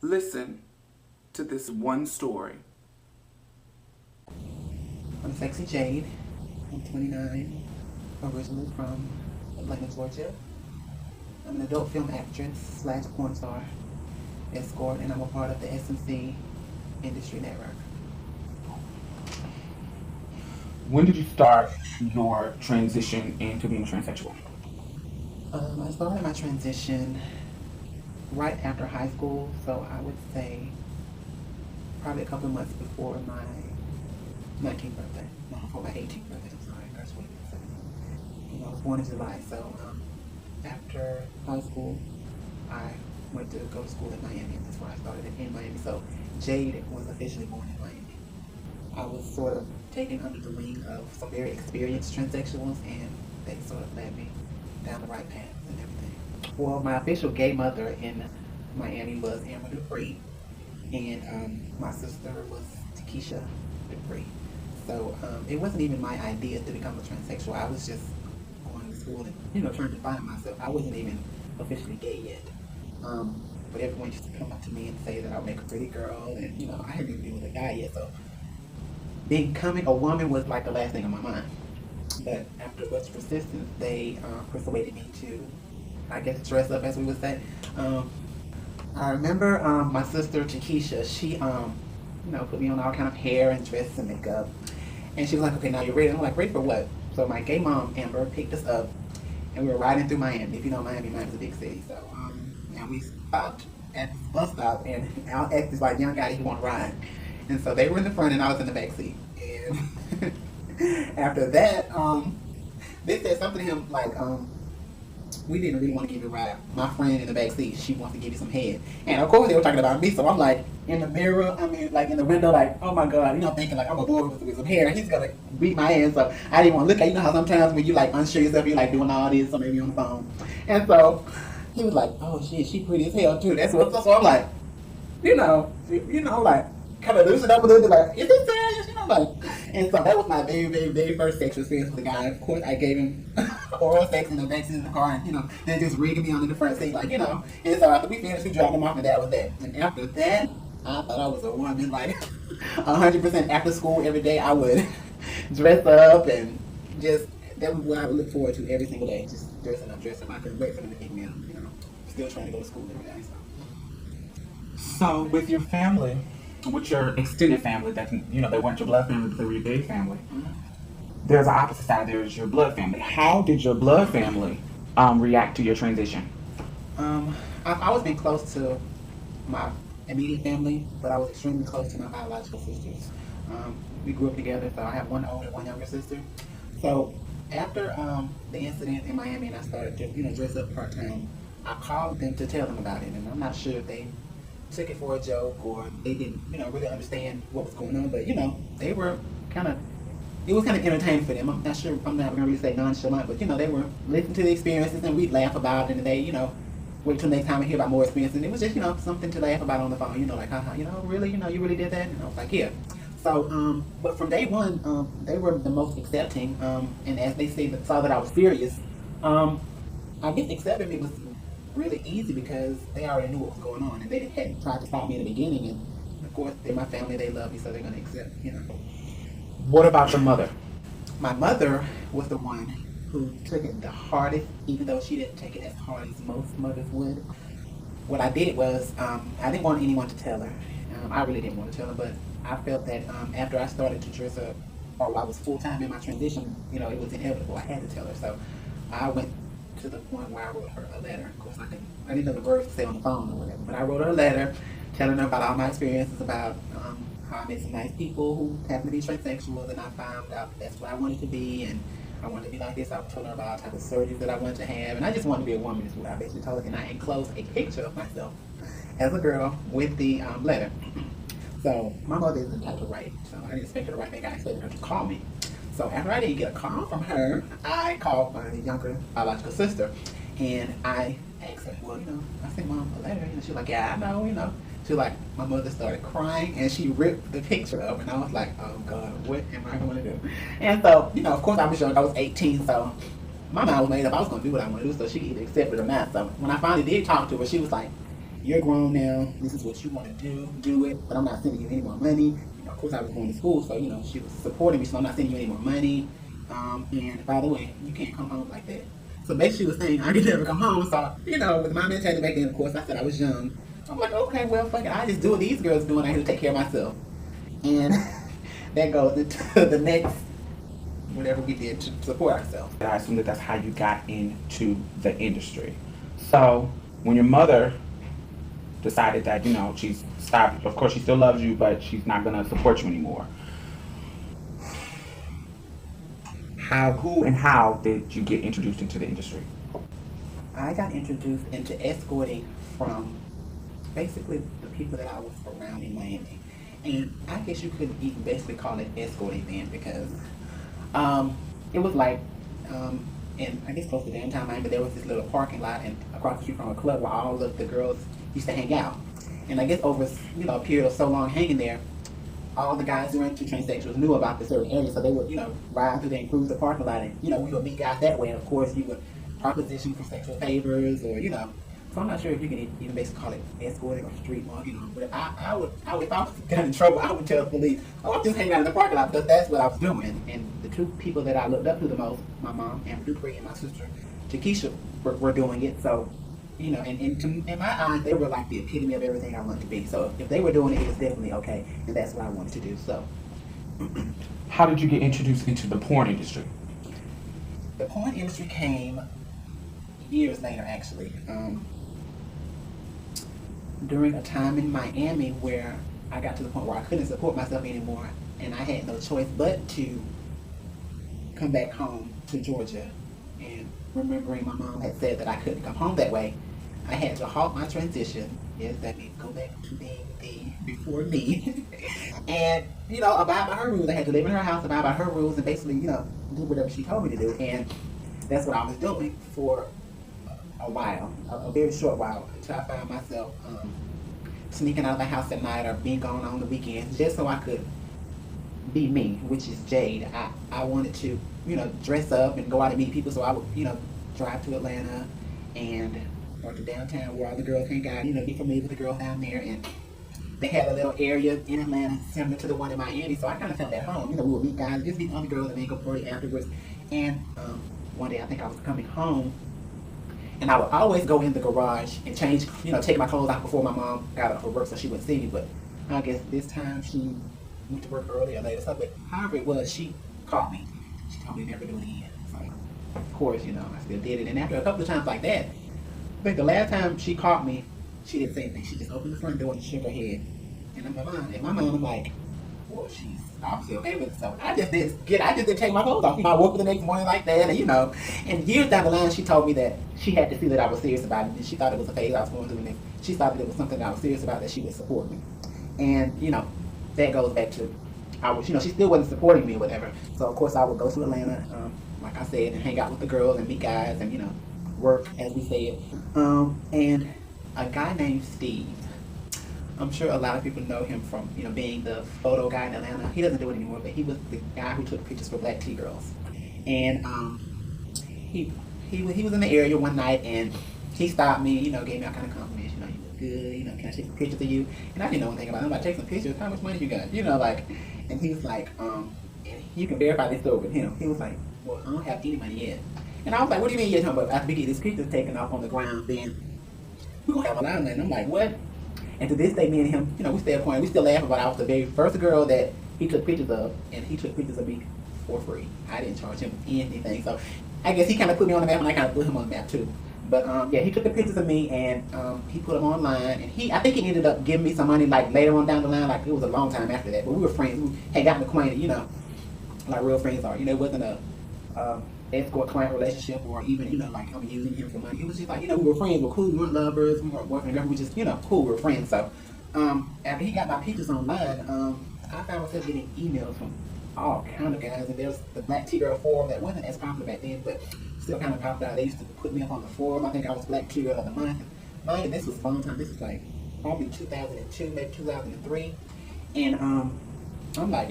Listen to this one story. I'm sexy Jade. I'm 29, originally from Atlanta, Georgia. I'm an adult film actress slash porn star, escort, and I'm a part of the SMC industry network. When did you start your transition into being a transsexual? I started my transition right after high school, so I would say probably a couple of months before my 19th birthday. No, before my 18th birthday, I'm sorry. That's what it was. I was born in July, so after high school, I went to go to school in Miami, and that's where I started in Miami. So Jade was officially born in Miami. I was sort of taken under the wing of some very experienced transsexuals, and they sort of led me down the right path and everything. Well, my official gay mother in Miami was Amber Dupree, and my sister was Takesha Dupree. So it wasn't even my idea to become a transsexual. I was just going to school and trying to find myself. I wasn't even officially gay yet. But everyone used to come up to me and say that I would make a pretty girl, and I hadn't even been with a guy yet, so becoming a woman was like the last thing on my mind. But after much persistence, they persuaded me to, I guess, dress up, as we would say. I remember my sister Takesha. She, put me on all kind of hair and dress and makeup, and she was like, "Okay, now you're ready." And I'm like, "Ready for what?" So my gay mom Amber picked us up, and we were riding through Miami. If you know Miami, Miami's a big city. So, and we stopped at this bus stop, and Al asked this like young guy if he wanted to ride. And so they were in the front, and I was in the back seat. And after that, they said something to him like, "We didn't really want to give you a ride. My friend in the back seat, she wants to give you some head." And of course, they were talking about me, so I'm like in the mirror. I mean, like in the window, like, "Oh my god," thinking like I'm a boy with some hair. He's gonna beat my ass. So I didn't want to look at. How sometimes when you like unsure yourself, you're like doing all this, or maybe on the phone. And so he was like, "Oh shit, she pretty as hell too." That's what. So I'm like, like kind of loosen up a little bit, like, "Is this serious?" Like. And so that was my very, very, very first sexual experience with a guy. Of course, I gave him oral sex in the backseat of the car, and then just rigging me onto the front seat, like. And so after we finished, we dropped him off, and that was that. And after that, I thought I was a woman, like 100% after school every day. I would dress up and just that was what I would look forward to every single day, just dressing up, dressing up. I couldn't wait for them to pick me up. Still trying to go to school every day. So, with your family, with your extended family, that they weren't your blood family, but they were your gay family. There's an opposite side. There's your blood family. How did your blood family react to your transition? I've always been close to my immediate family, but I was extremely close to my biological sisters. We grew up together, so I have one older, one younger sister. So after the incident in Miami, and I started to dress up part time, I called them to tell them about it, and I'm not sure if they took it for a joke or they didn't really understand what was going on, but they were kind of. It was kind of entertaining for them. I'm not sure. I'm not going to really say nonchalant, but they were listening to the experiences, and we'd laugh about it, and they wait till next time and hear about more experiences. And it was just something to laugh about on the phone. Like, haha, really, you really did that? And I was like, yeah. So, but from day one, they were the most accepting, and as they saw that I was serious, I guess accepting me was really easy because they already knew what was going on, and they hadn't tried to stop me in the beginning. And of course, they're my family; they love me, so they're going to accept. What about your mother? My mother was the one who took it the hardest, even though she didn't take it as hard as most mothers would. What I did was, I didn't want anyone to tell her. I really didn't want to tell her, but I felt that after I started to dress up, or I was full-time in my transition, it was inevitable. I had to tell her. So I went to the point where I wrote her a letter. Of course, I didn't know the words to say on the phone or whatever, but I wrote her a letter telling her about all my experiences, about how I met some nice people who happen to be transsexuals, and I found out that's what I wanted to be, and I wanted to be like this. I told her about type of surgeries that I wanted to have, and I just wanted to be a woman is what I basically told her, and I enclosed a picture of myself as a girl with the letter. So my mother is the type to write, so I didn't expect her to write me. I expected her to call me. So after I didn't get a call from her, I called my younger biological sister, and I asked her, well, I sent Mom a letter, and she was like, yeah, I know. She was like, my mother started crying, and she ripped the picture up, and I was like, oh God, what am I going to do? And so, of course I was young, I was 18, so my mind was made up, I was going to do what I want to do, so she either accept it or not. So when I finally did talk to her, she was like, you're grown now. This is what you want to do it. But I'm not sending you any more money. You know, of course, I was going to school, so you know, she was supporting me. So I'm not sending you any more money. And by the way, you can't come home like that. So basically, she was saying I could never come home. So you know, with my mentality back then, of course, I said I was young. So I'm like, okay, well, fuck it. I just do what these girls doing. I have to take care of myself. And that goes into the next whatever we did to support ourselves. I assume that that's how you got into the industry. So when your mother decided that, you know, she's stopped, of course she still loves you, but she's not going to support you anymore. Who and how did you get introduced into the industry? I got introduced into escorting from basically the people that I was around in Miami. And I guess you could even basically call it escorting then because it was like, and I guess close to downtown Miami, but there was this little parking lot and across the street from a club where all of the girls used to hang out. And I guess over a period of so long hanging there, all the guys who were into transsexuals knew about the certain area, so they would ride through there and cruise the parking lot, and we would meet guys that way. And of course, you would proposition for sexual favors, or So I'm not sure if you can even basically call it escorting or street walking, but I would if I was got in trouble, I would tell the police, "Oh, I'm just hanging out in the parking lot," because that's what I was doing. And the two people that I looked up to the most, my mom, Amber Dupree, and my sister, Takesha, were doing it. So, in my eyes, they were like the epitome of everything I wanted to be. So if they were doing it, it was definitely okay, and that's what I wanted to do. So, How did you get introduced into the porn industry? the porn industry came years later, actually. During a time in Miami where I got to the point where I couldn't support myself anymore, and I had no choice but to come back home to Georgia. And remembering my mom had said that I couldn't come home that way, I had to halt my transition. Yes, that means go back to being the before me. And, abide by her rules. I had to live in her house, abide by her rules, and basically, do whatever she told me to do. And that's what I was doing for a while, a very short while, until I found myself sneaking out of the house at night or being gone on the weekends just so I could be me, which is Jade. I wanted to, dress up and go out and meet people, so I would, drive to Atlanta or to downtown where all the girls hang out, be familiar with the girls down there. And they had a little area in Atlanta similar to the one in Miami, so I kind of felt at home. We would meet guys, just meet other girls and then go party afterwards. And one day I think I was coming home, and I would always go in the garage and change, take my clothes out before my mom got up for work so she wouldn't see me. But I guess this time she went to work early or later. So, but however it was, she caught me. She told me never to do it again. So, of course, I still did it. And after a couple of times like that, I think the last time she caught me, she didn't say anything. She just opened the front door and shook her head. And in my mind, I'm like, well, she's obviously okay with it. So I just didn't take my clothes off. I woke up the next morning like that, and years down the line, she told me that she had to see that I was serious about it, and she thought it was a phase I was going through, and she thought that it was something that I was serious about, that she would support me. And, that goes back to, she still wasn't supporting me or whatever. So, of course, I would go to Atlanta, like I said, and hang out with the girls and meet guys and, work, as we said. And a guy named Steve, I'm sure a lot of people know him from, being the photo guy in Atlanta. He doesn't do it anymore, but he was the guy who took pictures for Black T girls. And he was in the area one night, and he stopped me, gave me all kind of compliments. You look good, can I take some pictures of you? And I didn't know anything about it. I'm like, take some pictures. How much money you got? And he was like, and you can verify this story with him. He was like, well, I don't have any money yet. And I was like, what do you mean you're talking about? After we get these pictures taken off on the ground, then we're gonna have a lot of money. And I'm like, what? And to this day, me and him, we still point, we still laugh about it. I was the very first girl that he took pictures of, and he took pictures of me for free. I didn't charge him anything. So I guess he kind of put me on the map, and I kind of put him on the map too. But yeah, he took the pictures of me, and he put them online. And I think he ended up giving me some money like later on down the line. Like it was a long time after that. But we were friends. We had gotten acquainted, like real friends are. It wasn't a escort client relationship, or even like I'm using him for money. It was just like we were friends, we were cool, we weren't lovers, we weren't boyfriend, we were just cool, we were friends. So after he got my pictures online, I found myself getting emails from all kind of guys, and there's the Black T Girl forum that wasn't as popular back then, but still kind of popular. They used to put me up on the forum. I think I was Black T Girl of the month. Mind you, this was a long time. This was like probably 2002, maybe 2003, and I'm like,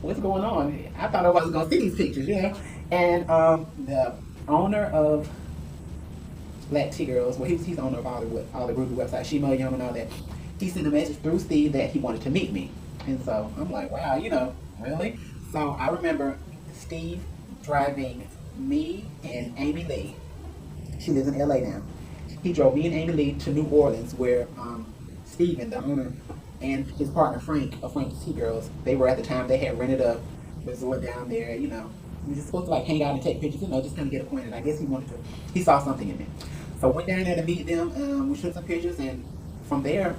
what's going on? I thought nobody was gonna see these pictures, And the owner of Black Tea Girls. Well, he's the owner of all the groovy websites, Shimo Yum and all that. He sent a message through Steve that he wanted to meet me, and so I'm like, wow, really. So I remember Steve driving me and Amy Lee. She lives in LA now. He drove me and Amy Lee to New Orleans, where Steven, the owner, and his partner Frank of Frank's Tea Girls, they were at the time, they had rented a resort down there, We were just supposed to like hang out and take pictures, just kind of get acquainted. I guess he saw something in me. So went down there to meet them, we took some pictures, and from then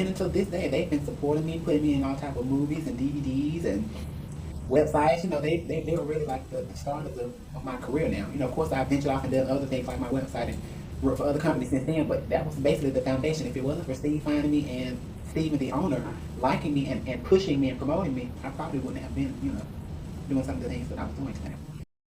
until this day, they've been supporting me, putting me in all type of movies and DVDs and websites. They were really like the start of my career now. Of course, I ventured off and done other things like my website and worked for other companies since then, but that was basically the foundation. If it wasn't for Steve finding me and Steve, the owner, liking me and pushing me and promoting me, I probably wouldn't have been, doing some of the things that I was doing today.